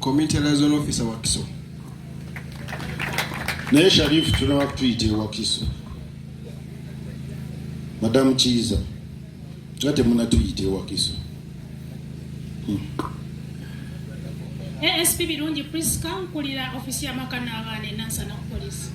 Community Liaison Officer Wakiso. Naye Sharifu tunawatuyite Wakiso. Madam Chiza. Ate munatuyite Wakiso. ASP Birungi Priska nkulira ofisi ya makana abane Nansana Police.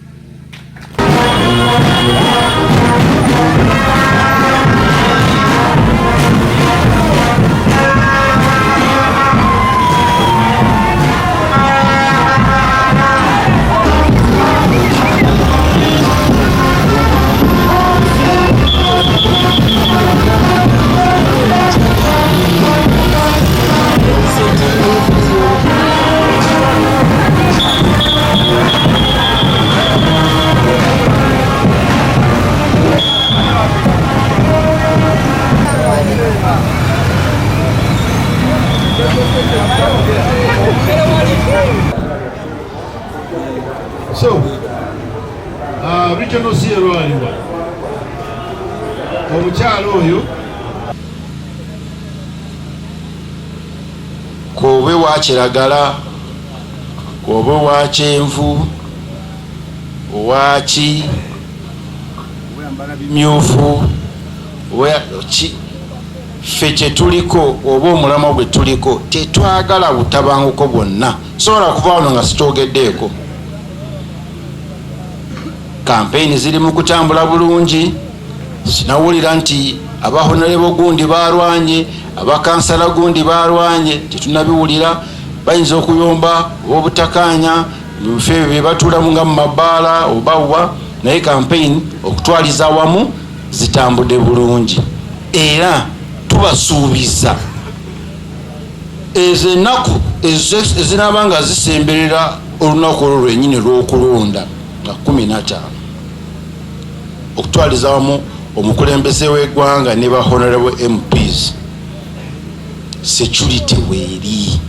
So, regional zero aliwa. Omukyalo oyo kobe wa kiragala, kobe wa kyenvu, owaki myufu, ffe kye tuliko oba omulama gwe tuliko tetwagala butabanguko bwonna. Sobola kuva wano nga sitwogeddeeko. Kampeyini ziri mu kutambula bulungi. Sinawulira nti abahonalebo gundi balwanye, abakansala gundi balwanye, tetunabiwulira. Bayinza okuyomba obutakanya bifeebyo bye batuulamu nga mu mabaala obawa, naye kampeyini okutwaliza awamu zitambudde bulungi. Era tubasuubiza ezo ennaku ezinaaba nga zisemberera olunaku olwo lwennyini lw'okulonda nga 15 okutwaliza wamu omukulembeze w'eggwanga ne ba honorable MPs. Security weeri,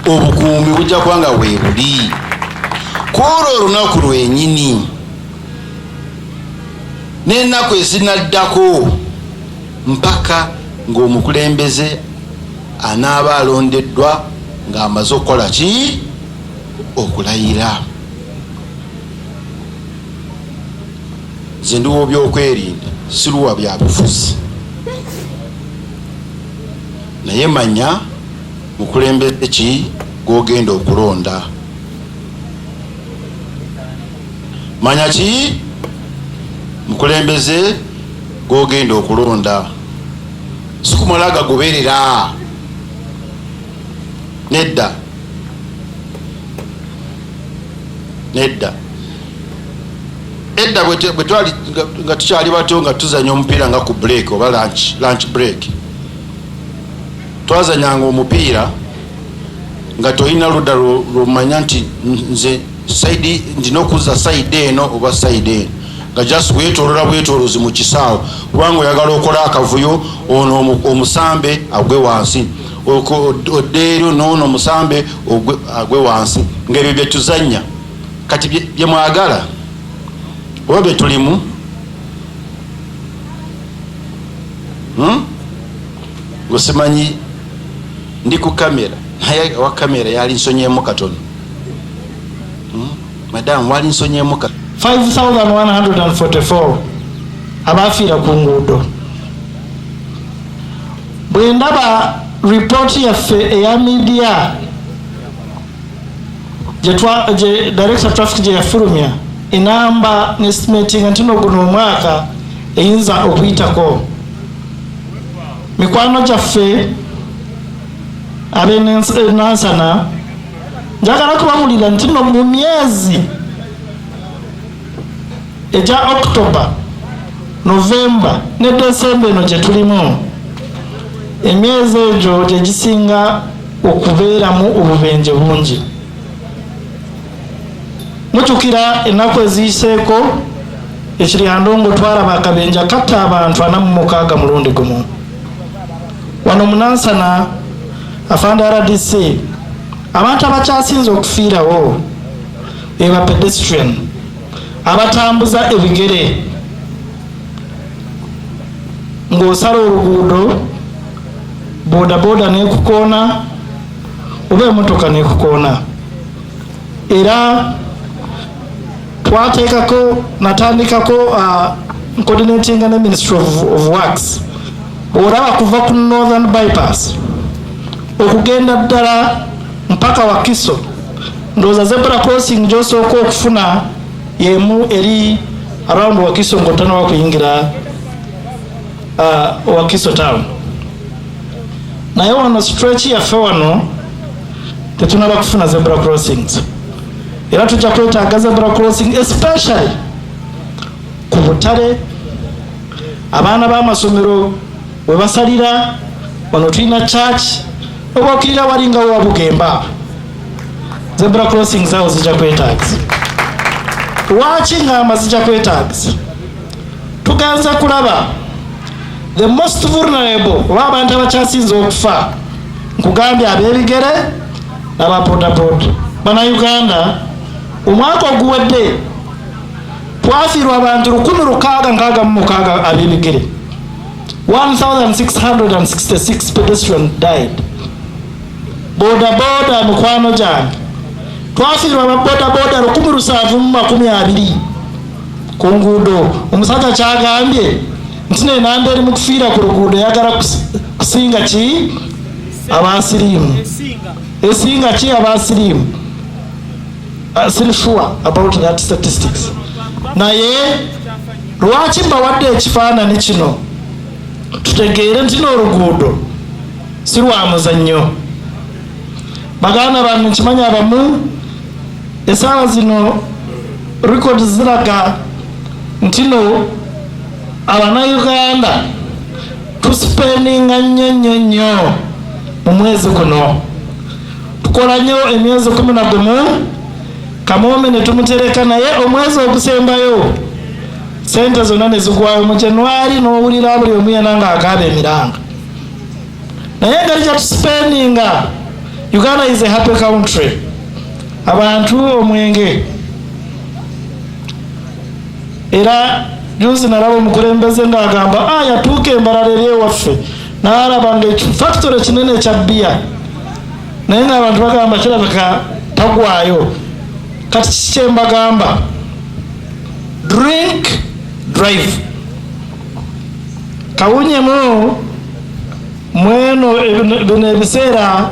obukuumi bujja kubanga weebuli kwolwo olunaku lwennyini n'ennaku ezinaddako mpaka ng'omukulembeze anaaba alondeddwa ng'amaze okukola ki? Okulayira. Nze ndiwo byokwerinda, siruwa bya bufuzi. Naye manya mukulembeze ki gw'ogenda okulonda. Manya ki mukulembeze gw'ogenda okulonda. Sikumala gagoberera. Nedda. Edda bwe twali nga tukyali bato nga tuzanya omupiira nga ku break oba lunch break. Twazanyanga omupiira nga toyina ludda lwomanya nti nze side ndina okuza side eno oba side eno. Nga just wetolola bwetolozi mu kisaawo. Kubanga oyagala okola akavuyo ono omusambe agwe wansi. Oddeero n'ono omusambe agwe wansi. Ng'ebyo bye tuzanya. Kati bye mwagala oba bye tulimu? Ngosimanyi ndi ku kamera. Naye wa kamera yali nsonyeemu katono. Madam wali nsonyeemu katono. 5,144 abafiira ku nguudo. Bwe ndaba report yaffe eya media gye director traffic gye yafulumya enamba estimating nti guno omwaka eyinza okuyitako. Mikwano gyaffe ab'Nansana njagala kubawulira nti no mu myezi eja October, November ne December eno gye tulimu, emyezi egyo gye gisinga okubeeramu obubenje bungi. Mukyukira ennaku eziyiseeko ekiryandongo twalaba akabenje akatta abantu 46 mulundi gumu. Wano mu Nansana afande RDC abantu abakyasinze okufiirawo eba pedestrian abatambuza ebigere ng'osala oluguudo bodaboda n'ekukoona oba emotoka nekukona. Era natandikako coordinating ne Ministry of Works. Oraba kuva ku Northern Bypass okugenda ddala mpaka Wakiso, ndoza zebra crossing gyosooka okufuna yemu eri around Wakiso ng'otana wakuyingira Wakiso town. Naye wano stretch yaffe wano tetunaba kufuna zebra crossings, era tujja kwetaaga zebra crossing especially ku butale abaana b'amasomero we basalira. Wano tulina church obwokirira walinga wa Bugemba, zebra crossings awo zijja kwetaaga. Lwaki ngamba zijja kwetaaga? Tuganza kulaba the most vulnerable oba abantu abakyasinze okufa, nkugambye ab'ebigere n'abapodapoda. Bannayuganda, omwaka oguwedde twafiirwa abantu 1,666 ab'ebigere. 1,666 pedestrians died. Boda mukwano gyange twafiirwa ababodaboda 720 ku nguudo. Omusajja kyagambye nti nenamba eri mu kufiira ku luguudo eyagala kusinga ki abasiriimu, esinga ki abasiriimu. Still sure about that statistics. Naye lwaki mbawadde ekifaananyi kino? Tutegeere nti n'oluguudo si lwa muzannyo. Baganda bange nkimanya abamu essaawa zino records ziraga nti no Abannayuganda tuspendinga nnyo mu mwezi guno. Tukola nnyo emyezi 11 Kamome ne tumutereka, naye omwezi ogusembayo sente zonna ne zigwayo mu January n'owulira buli omu yena ng'akaaba emiranga. Naye nga lijja tuspendinga. Uganda is a happy country. Abantu omwenge. Era juzi nalaba omukulembeze ng'agamba yatuuka embalala eri ewaffe n'alaba ng'efactory kinene ekya bbiya, naye ng'abantu bagamba kirabika tagwayo. Kati kiki mbagamba? Drink, drive. Kawunyemu mweno bino ebiseera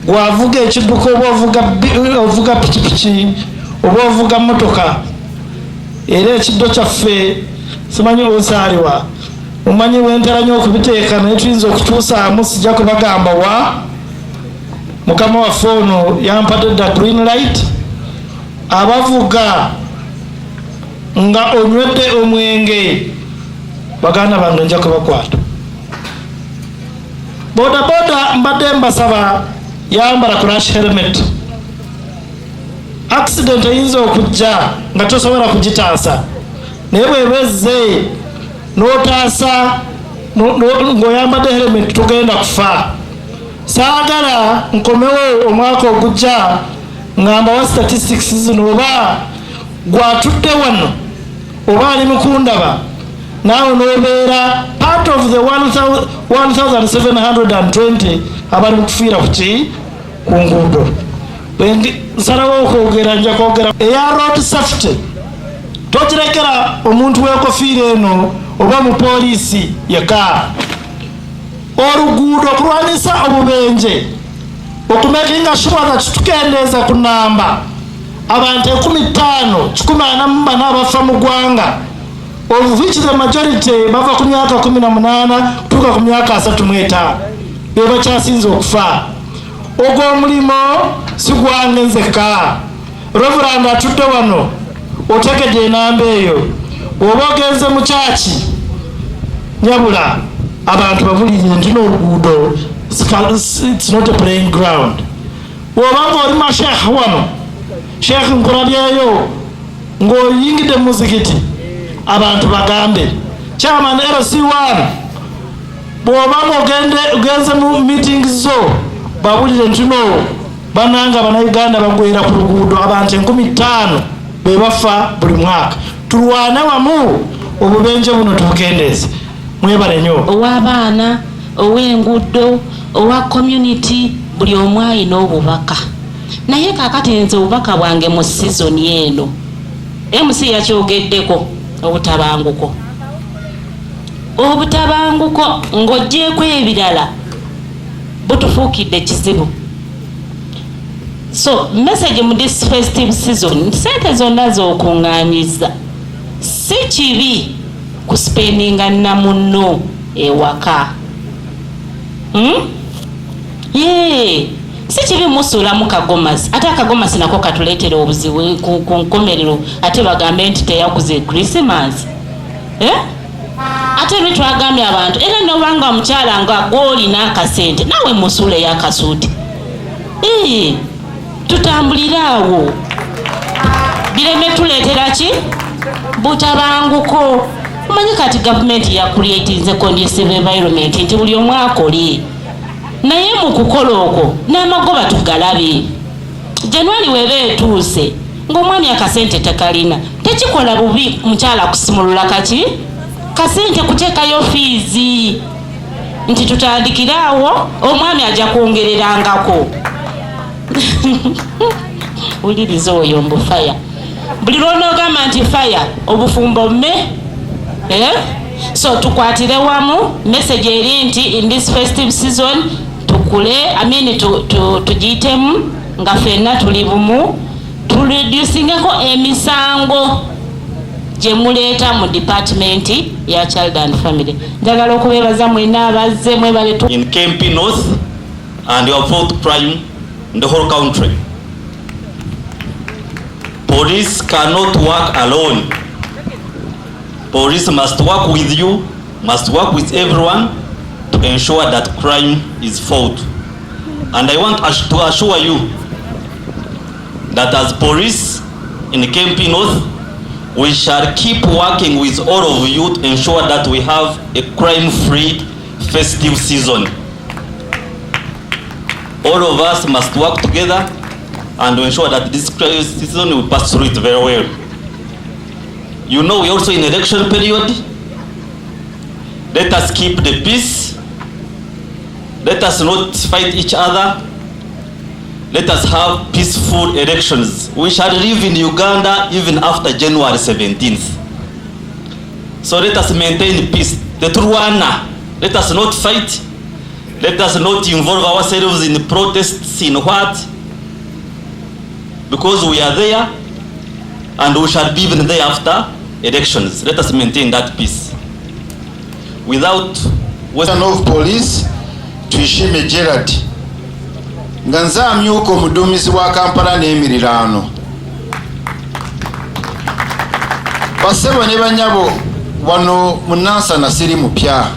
gwavuga ekidduka oba ovuga pikipiki oba ovuga motoka, era ekiddo kyaffe simanyi osaaliwa omanyi wenteranya okubiteeka naye tuyinza okutuusaamu. Sijja kubagamba wa mukama waffe ono yampadde dda green light. Abavuga nga onywedde omwenge, baganda bange nja kubakwata. Bodaboda mbadde mbasaba yambala crash helmet. Accident eyinza okujja nga tosobola kugitaasa, naye bwebezze n'otaasa ng'oyambadde helmet tugenda kufa. Saagala nkomewo omwaka ogujja ngamba wa statistics zino, oba gwatudde wano oba ali mukundaba naawe n'obeera part of the 1,720 abali mukufiira kuki ku nguudo. Nsalawo okwogera, nja kwogera eya road safety. Togirekera omuntu w'ekofiira eno oba mupoliisi yeka. Oluguudo okulwanisa obubenje, okumakinga sure that tukendeeza ku namba abantu 15,144 abafa mu ggwanga, of which the majority bava ku myaka 18 kutuuka ku myaka 35 be bakyasinze okufa. Ogwo omulimo si gwange nzekka. Reverend atudde wano otegedde enamba eyo. Oba ogenze mu kyaki nyabula abantu babulire nti n'oluguudo it's not a playing ground. Bw'obanga oli masheekh wano, sheekh nkulabyeyo ng'oyingidde mu muzikiti, abantu bagambe chairman LC1 bw'obanga ogenze mu meetings zo babulire nti no bannanga Abannayuganda bagwera ku luguudo abantu 15,000 be bafa buli mwaka. Tulwane wamu obubenje buno tubukendeeze. Mwebale nnyo. Ow'abaana, ow'enguudo, owa community, buli omu alina obubaka naye kakati nze obubaka bwange mu sizoni eno MC yakyogeddeko obutabanguko ng'oggyeko ebirala butufuukidde kizibu. So message mu this festive season sente zonna z'okuŋŋaanyiza si kibi kuspendinga na munno ewaka. Si kibi musula mu kagomasi ate akagomasi nako katuleetera obuzibu ku nkomerero ate bagambe nti teyakuze Christmas. Ate bitwagambye abantu era nobanga omukyala nga gwoli n'akasente nawe musule y'akasuuti. Tutambuliraawo bireme tuleetera ki butabanguko. Omanyi kati gavumenti ya creatinze conducive environment nti buli omu akole naye mu kukola okwo n'amagoba tugalabe. Januari weba etuuse ng'omwami akasente tekalina tekikola bubi mukyala kusimulula kaki kasente kuteekayo fiizi nti tutandikiraawo omwami ajja kwongererangako. Uliriza oyo mbu fire buli lw'onoogamba nti fire obufumbo mme. So tukwatire wamu message eri nti in this festive season tukule tugiyitemu nga ffenna tuli bumu tureducingeko emisango gye muleeta mu department ya child and family. Njagala okubeebaza mwena abazze mwebale in Kempi North and your fourth crime in the whole country. Police cannot work alone. Police must work with you, must work with everyone to ensure that crime is fought. And I want to assure you that as police in Kempi North, we shall keep working with all of you to ensure that we have a crime-free festive season. All of us must work together and ensure that this season will pass through it very well. You know, we're also in election period. Let us keep the peace. Let us not fight each other. Let us have peaceful elections. We shall live in Uganda even after January 17th. So let us maintain peace. The Truana, let us not fight. Let us not involve ourselves in protests in what? Because we are there and we shall be even there after elections. Let us maintain that peace. Without Western of Police, Twishime Gerard. Nganza amyuko mudumizi wa Kampala n'emirirano. Basebo ne banyabo wano munansa na siri mupya.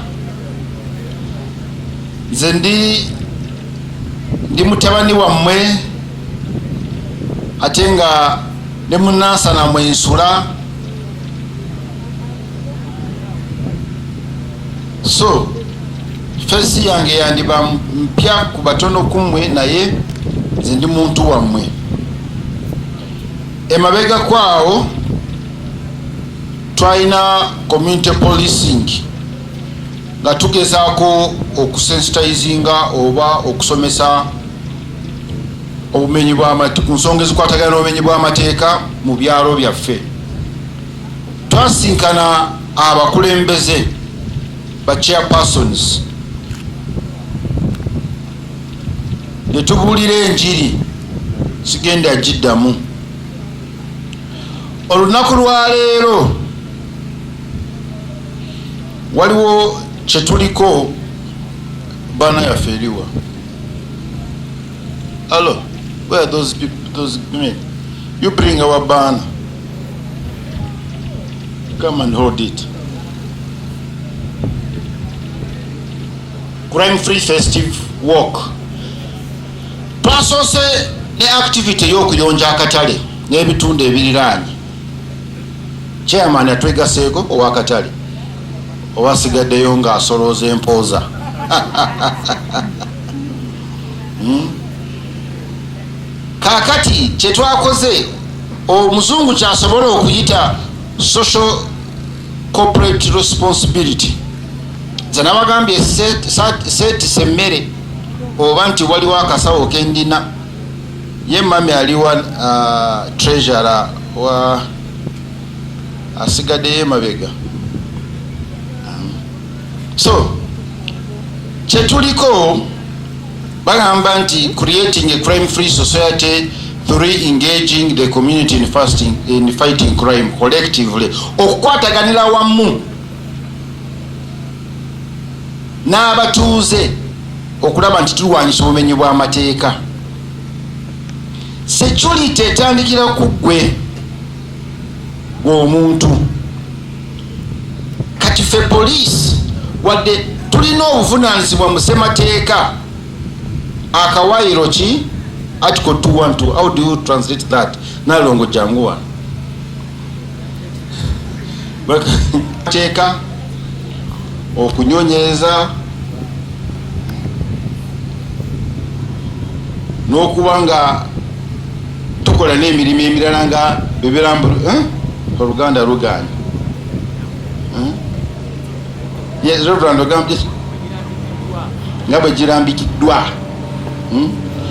Nze ndi mutabani wammwe ate nga ne munansa na mwensula. So fesi yange yandiba mpya ku batono kumwe naye nze ndi muntu wammwe. Emabega kwawo twalina community policing nga tugezaako okusensitizinga oba okusomesa obumenyi ku nsonga ezikwatagana n'obumenyi bw'amateeka mu byalo byaffe. Twasinkana abakulembeze ba chairpersons ne tubuulira enjiri sigenda giddamu. Olunaku lwa leero waliwo kyetuliko bana yaffe eriwa. Hello, where are those people, those men? You bring our banner. Come and hold it. Crime-free festive walk. Twasose ne activity y'okuyonja akatale n'ebitundu ebiriraanye. Chairman atwegaseeko ow'akatale owasigaddeyo ng'asolooza empooza. Kaakati kye twakoze omuzungu kyasobola okuyita social corporate responsibility. Nze nabagambye seetisa emmere oba nti waliwo akasawo kendina ye mami aliwa treasurer wa asigadde ye mabega. So kyetuliko bagamba nti creating a crime free society through engaging the community in fighting crime collectively, okukwataganira wamu n'abatuuze okulaba nti tulwanyisa obumenyi bw'amateeka. Security etandikira ku ggwe omuntu. Kati ffe police wadde tulina obuvunaanyizibwa mu ssemateeka akawaayiro ki article 212. How do you translate that? Nalongo jangu wano teeka okunyonyeza n'okuba nga tukola n'emirimu emirala nga beberambu oluganda luganya nga bwe girambikiddwa.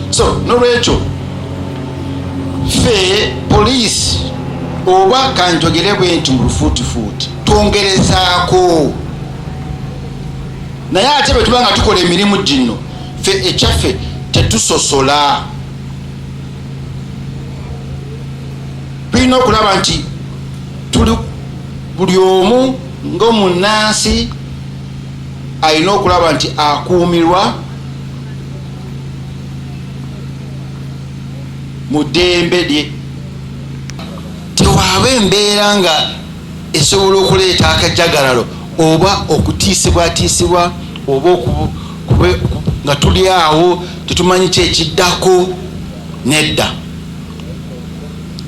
So nolwekyo ffe poliisi oba kanjogere bwe nti mu lufuutifuuti twongerezaako, naye ate bwe tuba nga tukola emirimu gino ffe ekyaffe tetusosola. Tulina okulaba nti tuli buli omu ng'omunnansi alina okulaba nti akuumirwa mu ddembe lye. Tewaaba embeera nga esobola okuleeta akajagalalo oba okutiisibwatiisibwa oba nga tuli awo tetumanyi kyekiddako.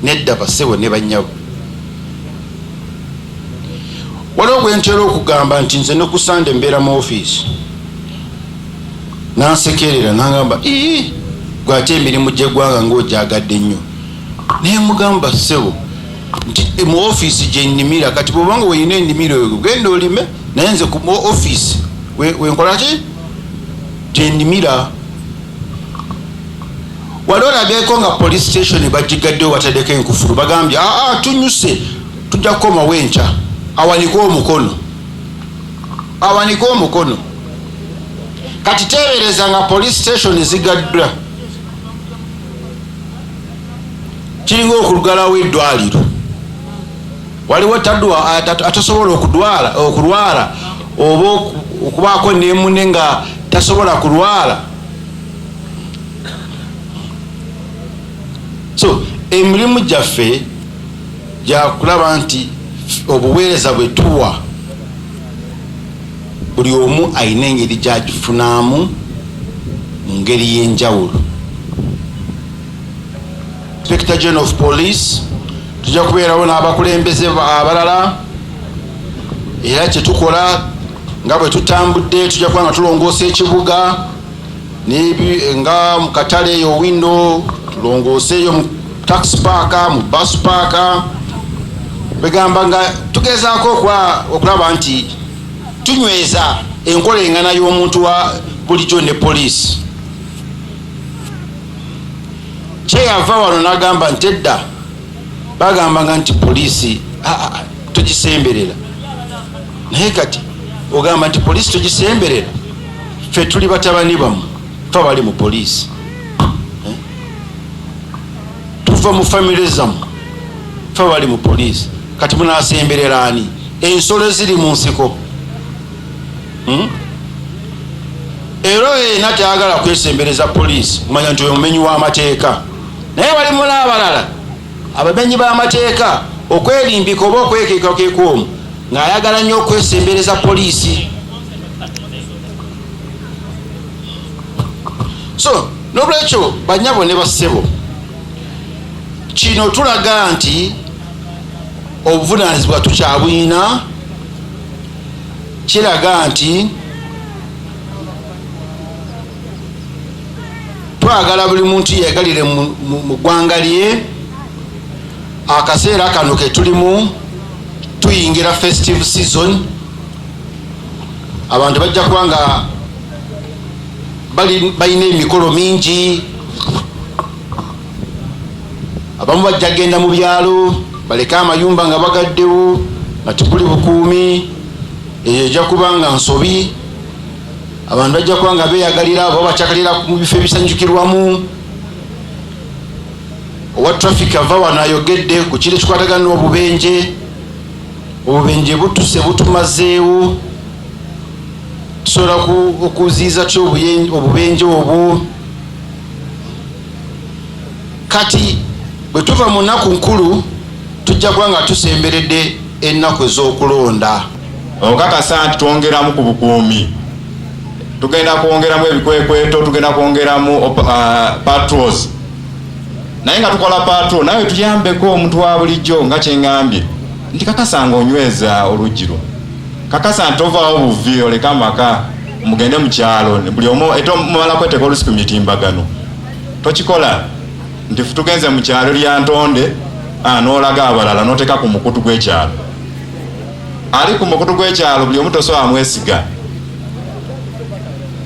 Nedda basebo ne bannyabo. Waliwo gwe ntera okugamba nti nze nekusande mbeera mu ofiisi nansekerera nangamba gwe ate emirimu gy'eggwanga ng'ogyagadde nnyo. Naye mugamba ssebo nti mu ofiisi gye nnimira, kati bw'obanga wenyina ennimiro eyo genda olime, naye nze ku ofiisi wenkola ki gye nnimira. Wali olabyeko nga police station bagigaddewo bataddeko enkufulu, bagambye tunyuse tujja kukomawo enkya. Awanike omukono. Kati teebereza nga police station zigaddwa kiringa okulugalawo eddwaliro. Waliwo atasobola okulwala oba okubaako nemune nga tasobola kulwala. So emirimu gyaffe gyakulaba nti obuweereza bwe tuwa buli omu alina engeri gyagifunaamu mu ngeri y'enjawulo. Inspector General of Police tujja kubeerawo n'abakulembeze abalala, era kyetukola nga bwe tutambudde tujja kuba nga tulongoosa ekibuga nga mu katale eyo windo, tulongooseeyo mu taxi park, mu bus park. Begamba nga tugezaako okulaba nti tunyweza enkola engana y'omuntu wa bulijjo ne poliisi. Kyeyava wano n'agamba nti edda bagambanga nti poliisi tugisemberera, naye kati ogamba nti poliisi tugisemberera. Ffe tuli batabani bamu, ffe bali mu poliisi, tuva mu famire zamu, ffe bali mu poliisi. Kati munasemberera ani? Ensolo eziri mu nsiko. Era yena tayagala kwesembereza poliisi, manya nti omumenyi w'amateeka. Naye walimu n'abalala abamenyi b'amateeka okwerimbika oba okwekeekakeeka omu ng'ayagala nnyo okwesembereza poliisi. So n'olwekyo bannyabo ne bassebo, kino tulaga nti obuvunaanyizibwa tukyabuyina. Kiraga nti twagala buli muntu yeegalire mu ggwanga lye. Akaseera kano ke tulimu tuyingira festive season, abantu bajja kuba nga balina emikolo mingi. Abamu bajja genda mu byalo baleke amayumba nga bagaddewo nga tekuli bukuumi, eyo ejja kuba nga nsobi. Abantu bajja kuba nga beeyagalira abo bakyakalira mu bifo ebisanyukirwamu. Owa traffic ava wano ayogedde ku kiri ekikwatagana n'obubenje. Obubenje butuse butumazeewo, tusobola okuziiza ki obubenje obwo? Kati bwe tuva mu nnaku nkulu tujja kuba nga tusemberedde ennaku ez'okulonda. Okakasa nti twongeramu ku bukuumi, tugenda kwongeramu ebikwekweto, tugenda kwongeramu patrols. Naye nga tukola patrol nawe tuyambeko omuntu wa bulijjo nga kyeŋŋambye nti kakasa nga onyweza oluggi lwo, kakasa nti ovaawo buvi oleka amaka mugende mu kyalo buli omu eto mumala kweteeka olusi ku mitimbagano. Tokikola nti tugenze mu kyalo lya Ntonde n'olaga abalala n'oteeka ku mukutu gw'ekyalo. Ali ku mukutu gw'ekyalo buli omu tosobola mwesiga.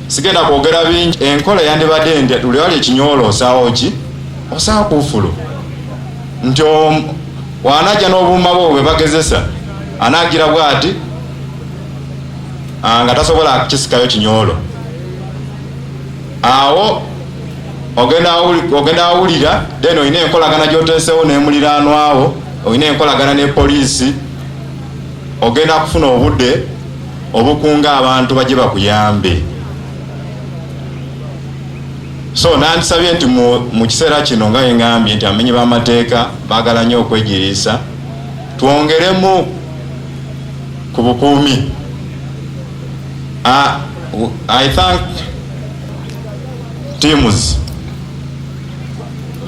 Sigenda kwogera bingi, enkola yandibadde nti tuli wali ekinyolo osaawo ki osaawo kuufulu nti wanajja n'obuuma bwo bwe bagezesa anaagira bw'ati nga tasobola kukisikayo kinyolo. Awo ogenda awulira then olina enkolagana gy'oteesewo n'emuliraanwawo, olina enkolagana ne poliisi, ogenda kufuna obudde obukunga abantu bajje bakuyambe. So nandisabye nti mu kiseera kino nga yeŋŋambye nti amenyi b'amateeka baagala nnyo okwegiriisa, twongeremu ku bukuumi. I thank teams,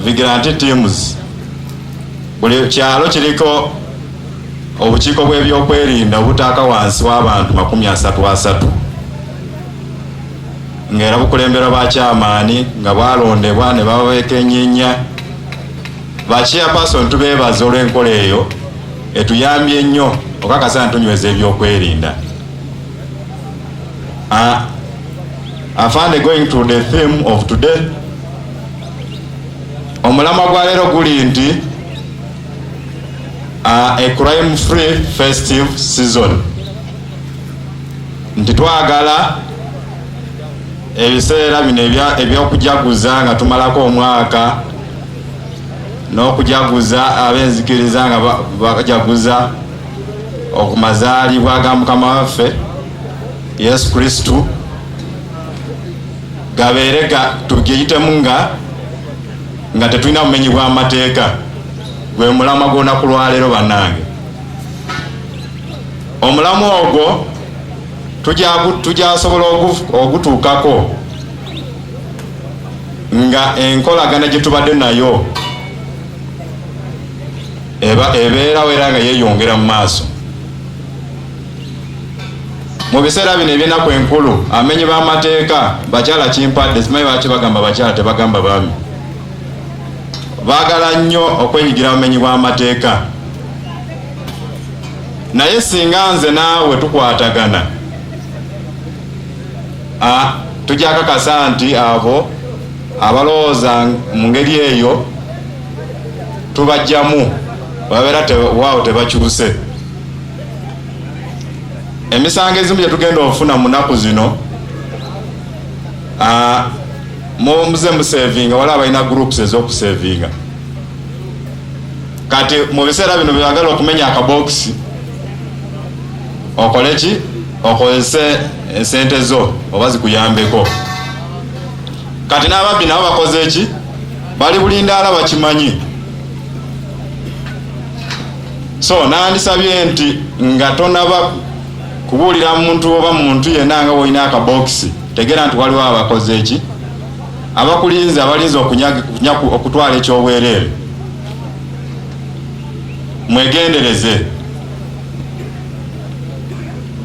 vigilante teams. Buli kyalo kiriko obukiiko bw'ebyokwerinda obutaaka wansi w'abantu 33 ng'era bukulembera bakyamaani nga bwalondebwa ne babaweeka ennyinnya. Bachairperson tubeebaza olw'enkola eyo etuyambye ennyo okakasa ntunyweza ebyokwerinda. I find going to the theme of today. Omulamwa gwa leero guli nti a crime free festive season. Nti twagala ebiseera bino ebyokujaguza nga tumalako omwaka n'okujaguza abenzikiriza nga bajaguza okumazaalibwa ga Mukama waffe Yesu Kristu gabeere tugiyitemu nga tetulina bumenyi bw'amateeka. Gwe mulamwa gw'olunaku lwa leero bannange. Omulamwa ogwo tujasobola ogutuukako nga enkolagana gye tubadde nayo ebeerawo era nga yeeyongera mu maaso. Mu biseera bino eby'ennaku enkulu amenyi b'amateeka bakyala kimpadde, simanyi lwaki bagamba bakyala tebagamba baami, baagala nnyo okwenyigira bumenyi bw'amateeka. Naye singa nze naawe tukwatagana, tujakakasa nti abo abalowooza mu ngeri eyo tubajjamu babeera waawo tebakyuse. Emisango ezimu gye tugenda okufuna mu nnaku zino muze musevinga, waliwo balina groups ez'okusevinga. Kati mu biseera bino byagala okumenya akabokisi okole ki? Okozese esente zo oba zikuyambeko. Kati n'ababbi nabo bakoze eki? Bali bulindaala bakimanyi. So nandisabye nti nga tonaba kubuulira muntu oba muntu yenna nga woyina akabokisi, tegera nti waliwo abakoze eki? Abakulinze, abalinze okutwala ekyobwereere. Mwegendereze.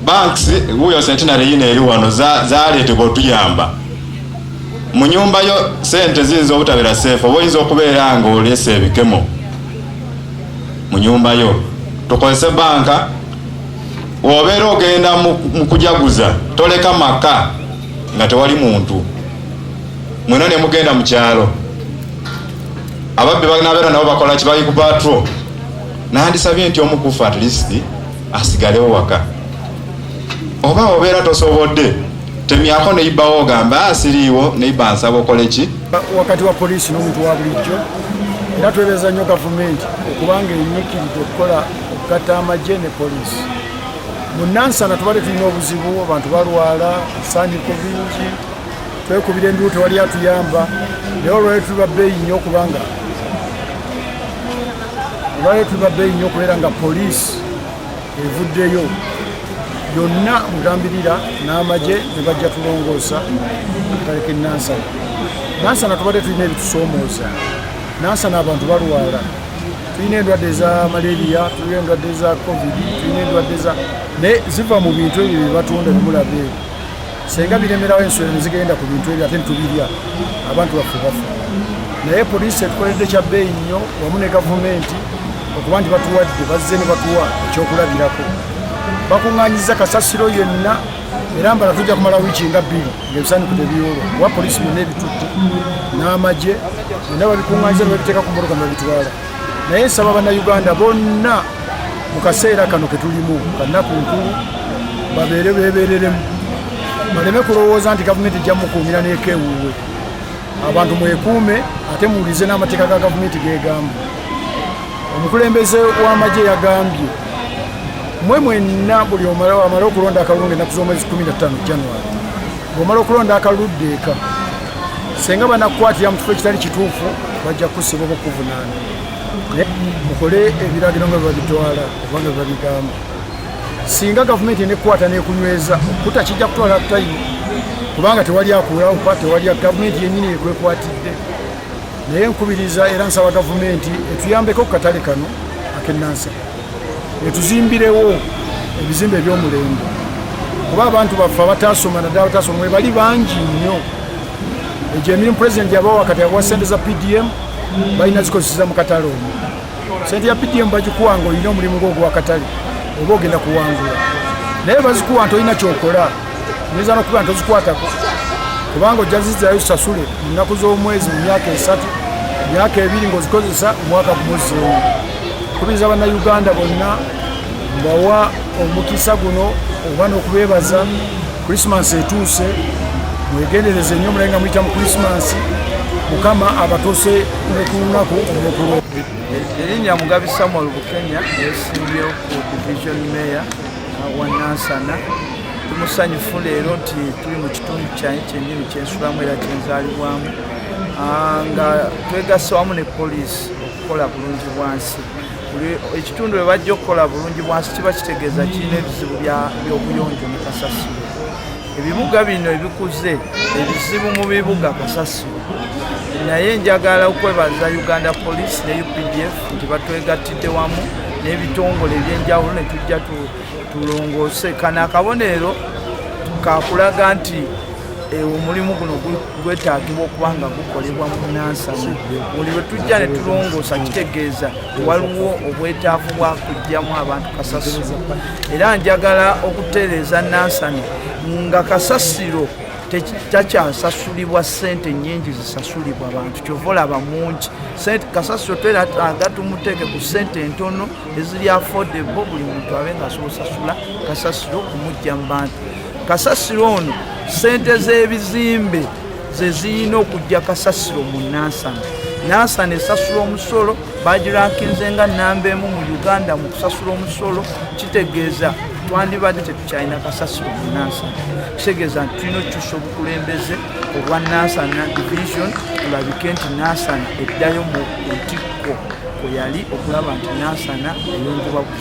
Banks wuyo centenary yino eri wano zaleetebwa otuyamba. Mu nyumba yo sente ziyinza obutabera seefu, oba oyinza okubeera nga oleese ebikemo mu nyumba yo. Tukozese banka. Obeera ogenda mu kujaguza, toleka maka nga tewali muntu. mwena ne mugenda mu kyalo ababbi baginabeera nabo bakola kibali ku patrol nandisabye nti omukufa at least asigalewo waka oba obeera tosobodde temyako neibawo ogamba asiriiwo neiba nsaba okole ki wakati wa polisi n'omuntu wa bulijjo era twebaza nnyo gavumenti okubanga enyikiridde okukola okugatta amagye ne polisi mu Nansana tubadde tulina obuzibu abantu balwala bisaaniko bingi twekubira enduulu tewali atuyamba naye olwali tuli babbeeyi nnyo okubanga okubeera nga poliisi evuddeyo yonna mugambirira n'amagye ne bajja tulongoosa akaleke Nansana tubadde tulina ebitusoomooza Nansana abantu balwala tulina endwadde za malaria tulina endwadde za covid tulina endwadde za naye ziva mu bintu ebyo byebatunda bimulabe senga biremerawo enswera nezigenda ku bintu ebyo ate ntubirya abantu baffe bafa naye poliisi etukoledde kya bbeeyi nnyo wamu ne gavumenti okuba nti batuwadde bazze ne batuwa ekyokulabirako bakuŋŋanyiza kasasiro yenna era mbala tujja kumala wiiki nga 2 ng'ebisaaniko tebiolwa wa poliisi byonna ebitudde n'amagye byonna babikuŋŋanyiza ne babiteeka ku mmotoka ne babitwala naye nsaba bannayuganda bonna mu kaseera kano ke tulimu kannaku nkulu babeere beebeereremu baleme kulowooza nti gavumenti ejja mukuumira n'ekeewuwe abantu mwekuume ate muwulize n'amateeka ga gavumenti geegamba omukulembeze w'amagye yagambye mwenna buli omala okulonda akalulu ennaku z'omwezi 15 January ng'omala okulonda akaludde eka senga banakukwatira mu kifo ekitali kituufu bajja kusiba obukuvunaana mukole ebiragiro nga babitwala obanga babigamba singa gavumenti nekwata nekunyweza okuta kijja kutwala tayimu kubanga tewali akulawo pa tewali gavumenti yenyini ekwekwatidde naye nkubiriza era nsaba gavumenti etuyambeko ku katale kano ak'Nansana etuzimbirewo ebizimbe ebyomulembe kuba abantu baffe abatasoma naddala abatasoma bali bangi nnyo egyo emirimu pulezidenti yabawa wakati yabawa sente za PDM balina zikozesa mu katale omwo sente ya PDM bagikuwa nga olina omulimu gwogwo wakatale oba ogenda kuwangula naye bazikuwa nti olina kyokola nyinza n'okuba nti ozikwatako kubanga ojja zizirayo zisasule mu nnaku z'omwezi mu myaka 3 myaka 2 ng'ozikozesa omwaka gumuzirewo kubiriza bannayuganda bonna mbawa omukisa guno oba n'okubeebaza Christmas etuuse mwegendereze nnyo mulabe nga muyita mu Christmas mukama abatuuse ku lunaku olw'okulwa erinnya Mugabi Samuel Bukenya yeesimbyewo ku division mayor wa Nansana tumusanyufu leero nti tuli mu kitundu kyange kyennyini kyensulamu era kyenzaalibwamu nga twegasse wamu ne poliisi okukola bulungi bwansi ekitundu bwe bajja okukola bulungi bwansi kiba kitegeeza kirina ebizibu by'obuyonjo mu kasasiro ebibuga bino ebikuze ebizibu mu bibuga kasasiro naye njagala okwebaza Uganda Police ne UPDF nti batwegattidde wamu n'ebitongole ebyenjawulo ne tujja tulongoose kano akabonero kakulaga nti omulimu guno gwetaagibwa okuba nga gukolebwa mu Nansana buli bwe tujja ne tulongoosa kitegeeza waliwo obwetaavu bwa kujjamu abantu kasasiro era njagala okutereeza Nansana nga kasasiro takyasasulibwa ssente nnyingi zisasulibwa abantu kyova olaba mungi kasasiro twetaaga tumuteeke ku ssente entono eziri affordable buli muntu abe nga asobola osasula kasasiro kumujja mu bantu kasasiro ono ssente z'ebizimbe ze zirina okujja kasasiro mu Nansana Nansana esasula omusolo bagirakinze nga nnamba emu mu Uganda mu kusasula omusolo kitegeeza twandibadde tetukyalina kasasiro mu Nansana kitegeeza nti tulina okukyusa obukulembeze obwa Nansana division tulabike nti Nansana eddayo mu ntikko kwe yali okulaba nti Nansana eyonjebwa ku